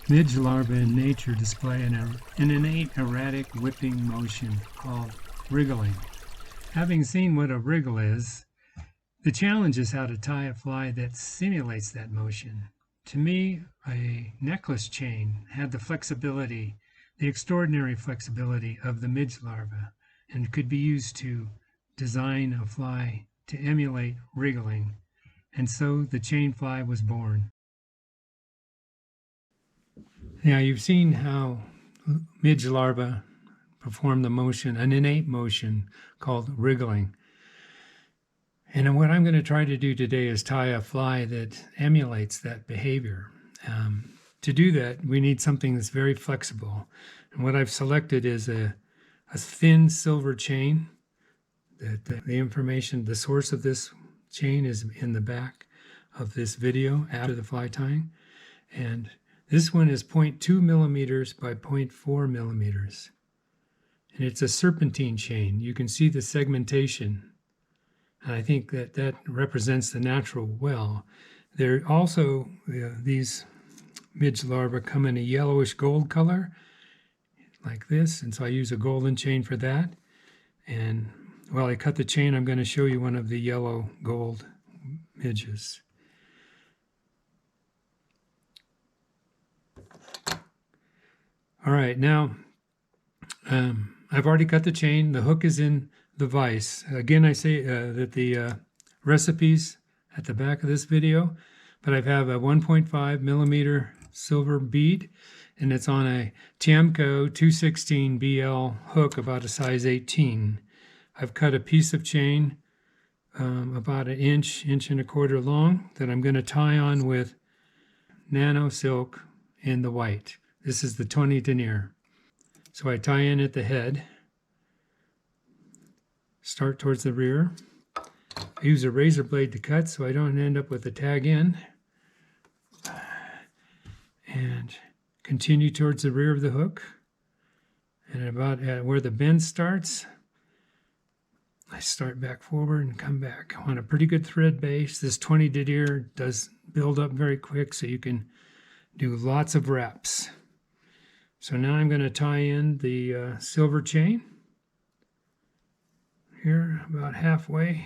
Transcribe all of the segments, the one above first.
Midge larvae in nature display an innate erratic whipping motion called wriggling. Having seen what a wriggle is, the challenge is how to tie a fly that simulates that motion. To me, a necklace chain had the flexibility, the extraordinary flexibility of the midge larva, and could be used to design a fly to emulate wriggling, and so the chain fly was born. Now you've seen how midge larvae perform the motion, an innate motion called wriggling. And what I'm going to try to do today is tie a fly that emulates that behavior. To do that, we need something that's very flexible. And what I've selected is a thin silver chain. The information, the source of this chain is in the back of this video after the fly tying. And this one is 0.2 millimeters by 0.4 millimeters. And it's a serpentine chain. You can see the segmentation. And I think that represents the natural well. There also, these midge larvae come in a yellowish gold color, like this. And so I use a golden chain for that. And while I cut the chain, I'm going to show you one of the yellow gold midges. All right, now I've already cut the chain. The hook is in the vise. Again, I say that the recipe's at the back of this video, but I have a 1.5 millimeter silver bead, and it's on a Tiemco 216 BL hook about a size 18. I've cut a piece of chain about an inch and a quarter long that I'm going to tie on with nano silk in the white. This is the 20 denier. So I tie in at the head, start towards the rear. I use a razor blade to cut so I don't end up with a tag end. And continue towards the rear of the hook. And about at where the bend starts, I start back forward and come back. I want a pretty good thread base. This 20 denier does build up very quick, so you can do lots of reps. So now I'm going to tie in the silver chain here about halfway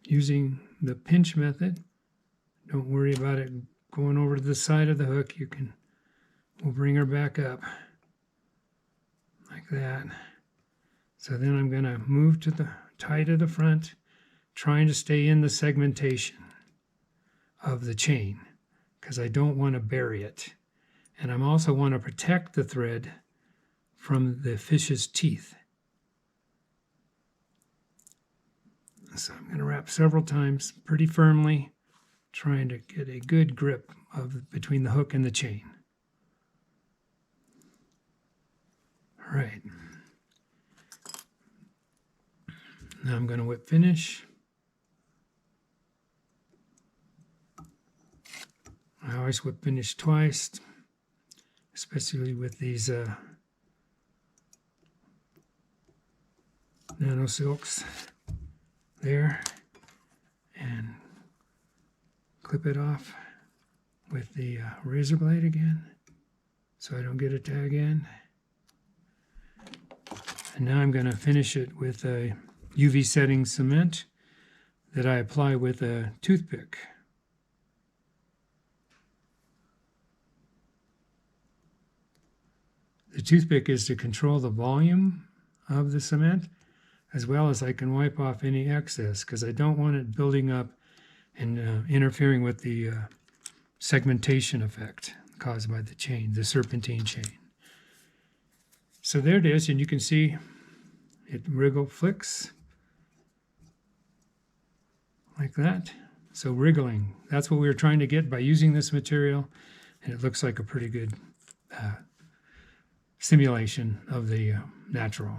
using the pinch method. Don't worry about it going over to the side of the hook. We'll bring her back up like that. So then I'm going to move to the tie to the front, trying to stay in the segmentation of the chain, because I don't want to bury it. And I also want to protect the thread from the fish's teeth. So I'm going to wrap several times pretty firmly, trying to get a good grip between the hook and the chain. All right. Now I'm going to whip finish. I always whip finish twice, especially with these nano silks there, and clip it off with the razor blade again so I don't get a tag end. And now I'm going to finish it with a UV setting cement that I apply with a toothpick. The toothpick is to control the volume of the cement, as well as I can wipe off any excess, because I don't want it building up and interfering with the segmentation effect caused by the chain, the serpentine chain. So there it is, and you can see it wriggle flicks like that. So wriggling, that's what we were trying to get by using this material, and it looks like a pretty good simulation of the natural.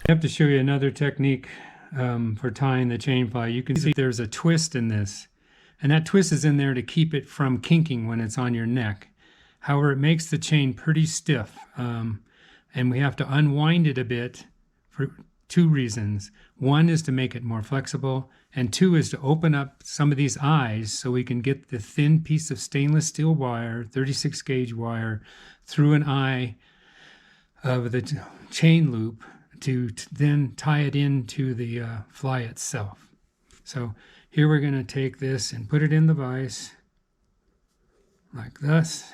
I have to show you another technique for tying the chain fly. You can see there's a twist in this, and that twist is in there to keep it from kinking when it's on your neck. However, it makes the chain pretty stiff, and we have to unwind it a bit for two reasons. One is to make it more flexible, and two is to open up some of these eyes so we can get the thin piece of stainless steel wire, 36 gauge wire, through an eye of the chain loop to then tie it into the fly itself. So here we're going to take this and put it in the vise like this.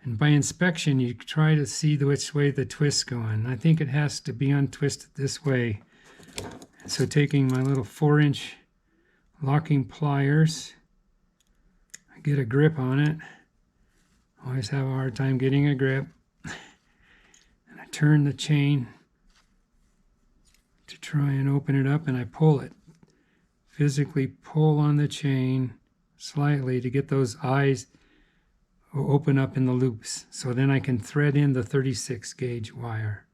And by inspection, you try to see which way the twist's going. I think it has to be untwisted this way. So taking my little 4-inch locking pliers, I get a grip on it. Always have a hard time getting a grip. And I turn the chain to try and open it up, and I pull it. Physically pull on the chain slightly to get those eyes open up in the loops. So then I can thread in the 36 gauge wire.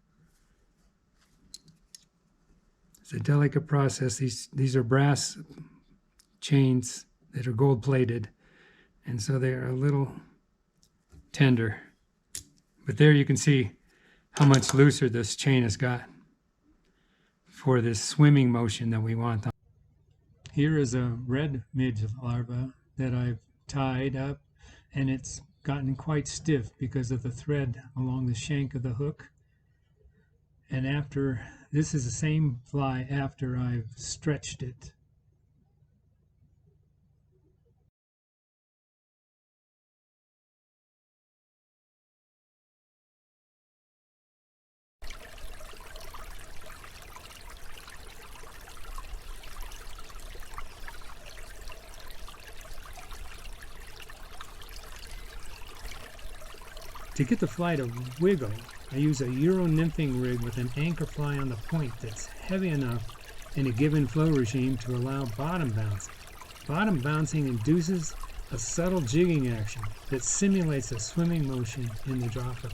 It's a delicate process. These are brass chains that are gold plated, and so they are a little tender. But there you can see how much looser this chain has got for this swimming motion that we want. Here is a red midge larva that I've tied up, and it's gotten quite stiff because of the thread along the shank of the hook. And after, this is the same fly after I've stretched it. To get the fly to wiggle, I use a euro-nymphing rig with an anchor fly on the point that's heavy enough in a given flow regime to allow bottom bouncing. Bottom bouncing induces a subtle jigging action that simulates a swimming motion in the dropper.